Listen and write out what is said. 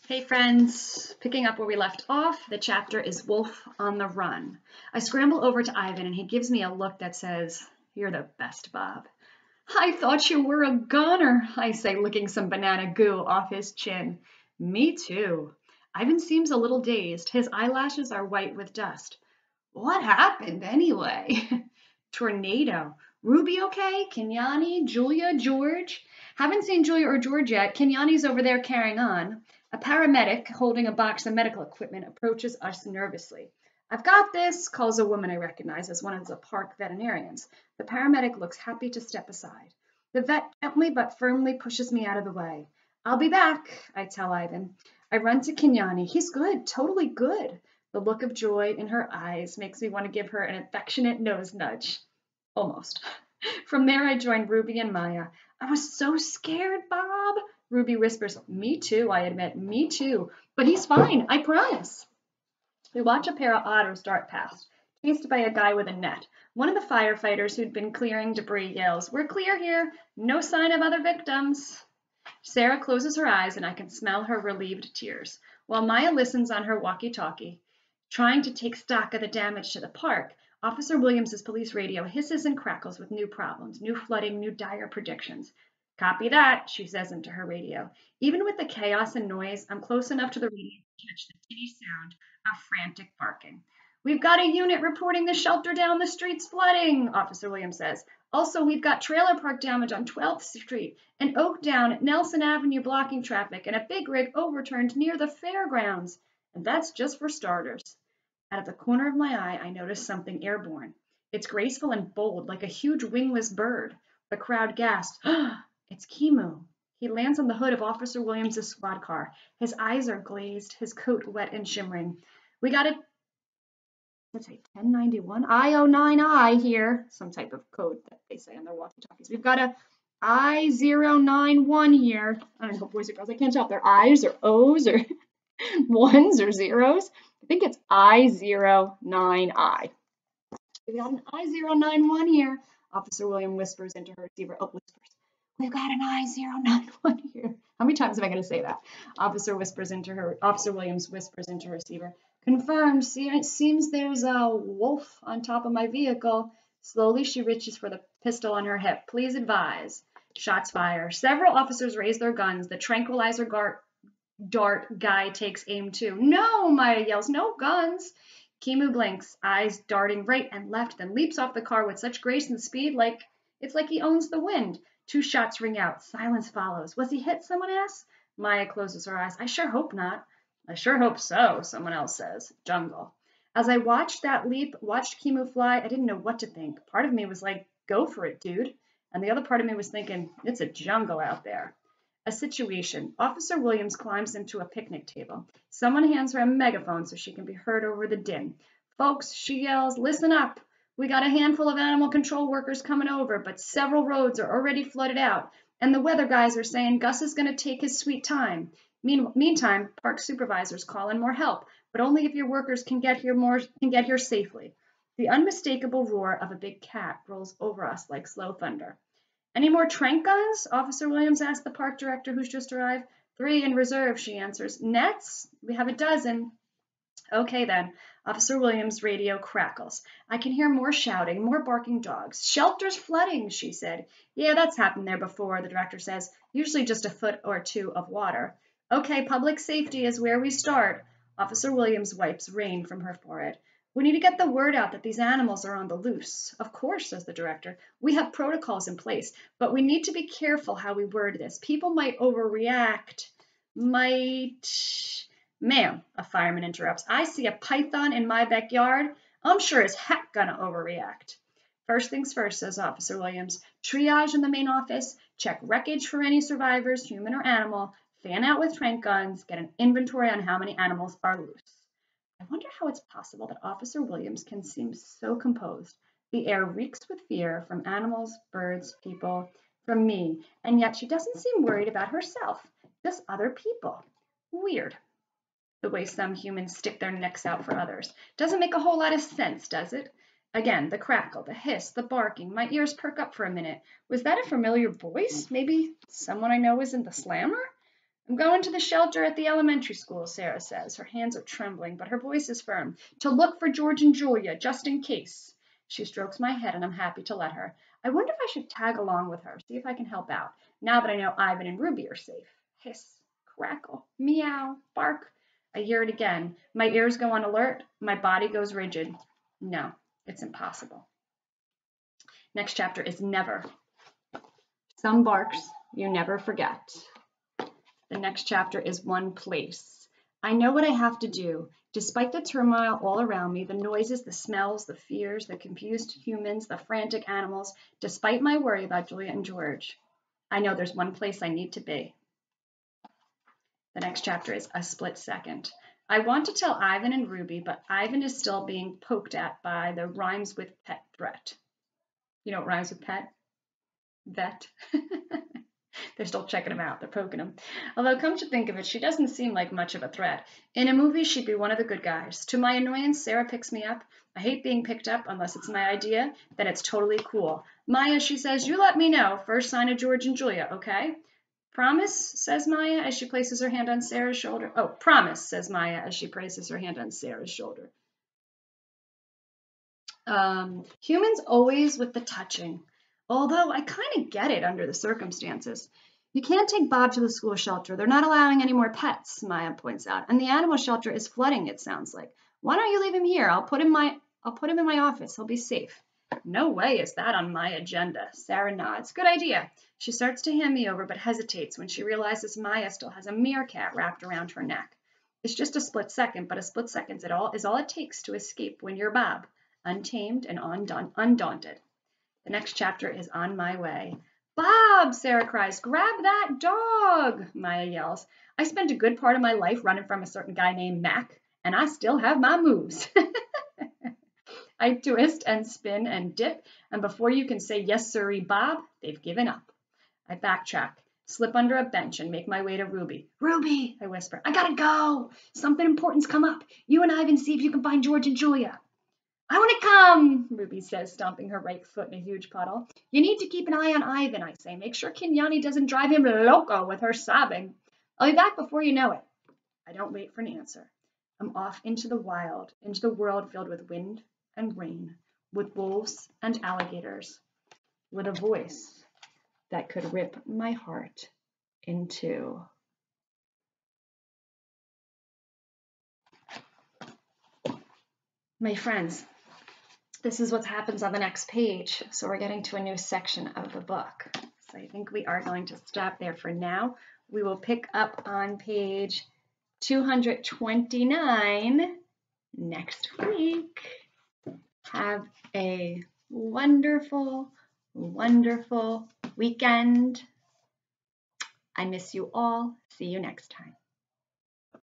Hey friends, picking up where we left off, the chapter is Wolf on the Run. I scramble over to Ivan and he gives me a look that says, "You're the best, Bob." "I thought you were a goner," I say, licking some banana goo off his chin. "Me too." Ivan seems a little dazed. His eyelashes are white with dust. "What happened anyway?" "Tornado. Ruby okay? Kenyani, Julia, George?" "Haven't seen Julia or George yet. Kenyani's over there carrying on." A paramedic holding a box of medical equipment approaches us nervously. "I've got this," calls a woman I recognize as one of the park veterinarians. The paramedic looks happy to step aside. The vet gently but firmly pushes me out of the way. "I'll be back," I tell Ivan. I run to Kenyani. "He's good, totally good." The look of joy in her eyes makes me want to give her an affectionate nose nudge. Almost. From there, I join Ruby and Maya. "I was so scared, Bob." Ruby whispers. "Me too," I admit. "Me too. But he's fine, I promise." We watch a pair of otters dart past, chased by a guy with a net. One of the firefighters who'd been clearing debris yells, "We're clear here. No sign of other victims." Sarah closes her eyes and I can smell her relieved tears, while Maya listens on her walkie-talkie, trying to take stock of the damage to the park. Officer Williams's police radio hisses and crackles with new problems, new flooding, new dire predictions. "Copy that," she says into her radio. Even with the chaos and noise, I'm close enough to the radio to catch the tinny sound of frantic barking. "We've got a unit reporting the shelter down the street's flooding," Officer Williams says. "Also, we've got trailer park damage on 12th Street, an oak down at Nelson Avenue blocking traffic, and a big rig overturned near the fairgrounds. And that's just for starters." Out of the corner of my eye, I notice something airborne. It's graceful and bold, like a huge wingless bird. The crowd gasps. It's Kimu. He lands on the hood of Officer Williams' squad car. His eyes are glazed, his coat wet and shimmering. "We got a, let's say 1091, I09I here," some type of code that they say on their walkie-talkies. "We've got a I091 here." I don't know, boys or girls, I can't tell if they're I's or O's or ones or zeros. I think it's I09I. "We've got an I091 here," Officer William whispers into her receiver. Oh, whispers. "We've got an I091 here." How many times am I going to say that? Officer Williams whispers into her receiver. "Confirmed. See, it seems there's a wolf on top of my vehicle." Slowly, she reaches for the pistol on her hip. "Please advise." Shots fire. Several officers raise their guns. The tranquilizer dart guy takes aim too. "No," Maya yells. "No guns." Kimu blinks, eyes darting right and left, then leaps off the car with such grace and speed, it's like he owns the wind. Two shots ring out. Silence follows. "Was he hit?" someone asks. Maya closes her eyes. "I sure hope not." "I sure hope so," someone else says. Jungle. As I watched Kimu fly, I didn't know what to think. Part of me was like, "Go for it, dude." And the other part of me was thinking, it's a jungle out there. A situation. Officer Williams climbs into a picnic table. Someone hands her a megaphone so she can be heard over the din. "Folks," she yells, "listen up. We got a handful of animal control workers coming over, but several roads are already flooded out. And the weather guys are saying Gus is going to take his sweet time. Meantime, park supervisors call in more help, but only if your workers can get here safely." The unmistakable roar of a big cat rolls over us like slow thunder. "Any more trank guns?" Officer Williams asks the park director who's just arrived. "3 in reserve," she answers. "Nets? We have a dozen." Okay then. Officer Williams' radio crackles. I can hear more shouting, more barking dogs. "Shelter's flooding," she said. "Yeah, that's happened there before," the director says. "Usually just a foot or two of water." "Okay, public safety is where we start." Officer Williams wipes rain from her forehead. "We need to get the word out that these animals are on the loose." "Of course," says the director. "We have protocols in place, but we need to be careful how we word this. People might overreact. Ma'am," a fireman interrupts, "I see a python in my backyard. I'm sure as heck gonna overreact." "First things first," says Officer Williams. "Triage in the main office, check wreckage for any survivors, human or animal, fan out with trank guns, get an inventory on how many animals are loose." I wonder how it's possible that Officer Williams can seem so composed. The air reeks with fear from animals, birds, people, from me, and yet she doesn't seem worried about herself, just other people. Weird. The way some humans stick their necks out for others. Doesn't make a whole lot of sense, does it? Again, the crackle, the hiss, the barking. My ears perk up for a minute. Was that a familiar voice? Maybe someone I know is in the slammer? I'm going to the shelter at the elementary school, Sarah says. Her hands are trembling, but her voice is firm. To look for George and Julia, just in case. She strokes my head, and I'm happy to let her. I wonder if I should tag along with her, see if I can help out, now that I know Ivan and Ruby are safe. Hiss, crackle, meow, bark. I hear it again. My ears go on alert. My body goes rigid. No, it's impossible. Next chapter is never. Some barks you never forget. The next chapter is one place. I know what I have to do. Despite the turmoil all around me, the noises, the smells, the fears, the confused humans, the frantic animals, despite my worry about Julia and George, I know there's one place I need to be. The next chapter is a split second. I want to tell Ivan and Ruby, but Ivan is still being poked at by the rhymes with pet threat. You know what rhymes with pet? Vet. They're still checking him out. They're poking him. Although, come to think of it, she doesn't seem like much of a threat. In a movie, she'd be one of the good guys. To my annoyance, Sarah picks me up. I hate being picked up unless it's my idea. Then it's totally cool. Maya, she says, you let me know. First sign of George and Julia, okay? Promise, says Maya as she places her hand on Sarah's shoulder. Oh, promise, says Maya as she places her hand on Sarah's shoulder. Humans always with the touching. Although I kind of get it under the circumstances. You can't take Bob to the school shelter. They're not allowing any more pets, Maya points out. And the animal shelter is flooding, it sounds like. Why don't you leave him here? I'll put him in my office. He'll be safe. No way is that on my agenda. Sarah nods. Good idea. She starts to hand me over, but hesitates when she realizes Maya still has a meerkat wrapped around her neck. It's just a split second, but a split second is all it takes to escape when you're Bob, untamed and undaunted. The next chapter is on my way. Bob, Sarah cries, grab that dog, Maya yells. I spent a good part of my life running from a certain guy named Mac, and I still have my moves. I twist and spin and dip, and before you can say yes, sirree, Bob, they've given up. I backtrack, slip under a bench, and make my way to Ruby. Ruby, I whisper, I gotta go. Something important's come up. You and Ivan see if you can find George and Julia. I want to come, Ruby says, stomping her right foot in a huge puddle. You need to keep an eye on Ivan, I say. Make sure Kenyani doesn't drive him loco with her sobbing. I'll be back before you know it. I don't wait for an answer. I'm off into the wild, into the world filled with wind and rain, with wolves and alligators, with a voice that could rip my heart in two. My friends, this is what happens on the next page. So we're getting to a new section of the book. So I think we are going to stop there for now. We will pick up on page 229 next week. Have a wonderful, wonderful weekend. I miss you all. See you next time.